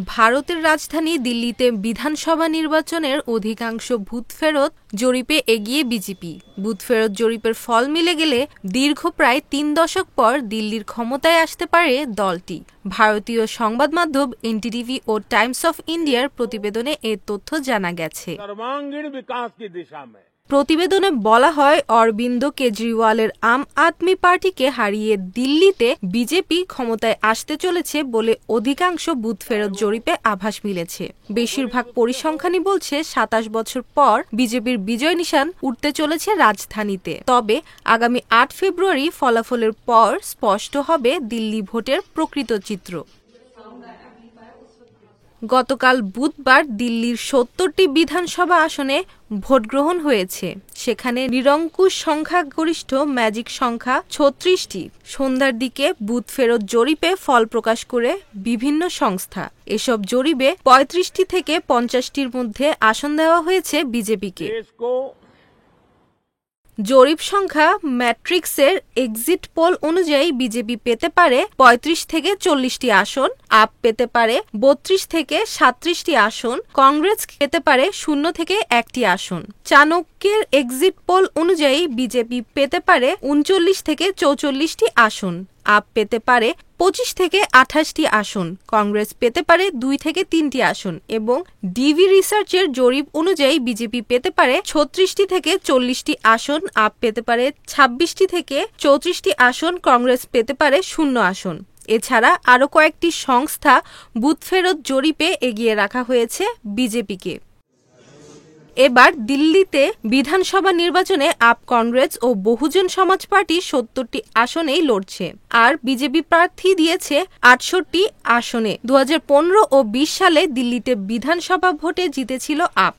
ভারতের রাজধানী দিল্লিতে বিধানসভা নির্বাচনের অধিকাংশ বুথফেরত জরিপে এগিয়ে বিজেপি। বুথফেরত জরিপের ফল মিলে গেলে দীর্ঘ প্রায় ৩ দশক পর দিল্লির ক্ষমতায় আসতে পারে দলটি। ভারতীয় সংবাদ মাধ্যম এনডিটিভি ও টাইমস অফ ইন্ডিয়ার প্রতিবেদনে এ তথ্য জানা গেছে। প্রতিবেদনে বলা হয়, অরবিন্দ কেজরিওয়ালের আম আদমি পার্টিকে হারিয়ে দিল্লিতে বিজেপি ক্ষমতায় আসতে চলেছে বলে অধিকাংশ বুথফেরত জরিপে আভাস মিলেছে। বেশিরভাগ পরিসংখ্যানই বলছে ২৭ বছর পর বিজেপির বিজয় নিশান উঠতে চলেছে রাজধানীতে। তবে আগামী ৮ ফেব্রুয়ারি ফলাফলের পর স্পষ্ট হবে দিল্লি ভোটের প্রকৃত চিত্র। গতকাল বুধবার দিল্লির ৭০টি বিধানসভা আসনে ভোটগ্রহণ হয়েছে। সেখানে নিরঙ্কুশ সংখ্যাগরিষ্ঠ ম্যাজিক সংখ্যা ৩৬টি। সন্ধ্যার দিকে বুথফেরত জরিপে ফল প্রকাশ করে বিভিন্ন সংস্থা। এসব জরিপে ৩৫টি থেকে ৫০টির মধ্যে আসন দেওয়া হয়েছে বিজেপিকে। জরিপ সংখ্যা ম্যাট্রিক্সের এক্সিট পোল অনুযায়ী বিজেপি পেতে পারে ৩৫ থেকে ৪০টি আসন, আপ পেতে পারে ৩২ থেকে ৩৭টি আসন, কংগ্রেস পেতে পারে ০ থেকে ১টি আসন। চাণক্যের এক্সিট পোল অনুযায়ী বিজেপি পেতে পারে ৩৯ থেকে ৪৪টি আসন, আপ পেতে পারে ২৫ থেকে ২৮টি আসন, কংগ্রেস পেতে পারে ২ থেকে ৩টি আসন এবং ডিভি রিসার্চের জরিপ অনুযায়ী বিজেপি পেতে পারে ৩৬টি থেকে ৪০টি আসন, আপ পেতে পারে ২৬টি থেকে ৩৪টি আসন, কংগ্রেস পেতে পারে ০ আসন। এছাড়া আরও কয়েকটি সংস্থা বুথফেরত জরিপে এগিয়ে রাখা হয়েছে বিজেপিকে। এবার দিল্লিতে বিধানসভা নির্বাচনে আপ কংগ্রেস ও বহুজন সমাজ পার্টি ৭০টি আসনেই লড়ছে, আর বিজেপি প্রার্থী দিয়েছে ৬৮টি আসনে। ২০১৫ ও ২০ সালে দিল্লিতে বিধানসভা ভোটে জিতেছিল আপ।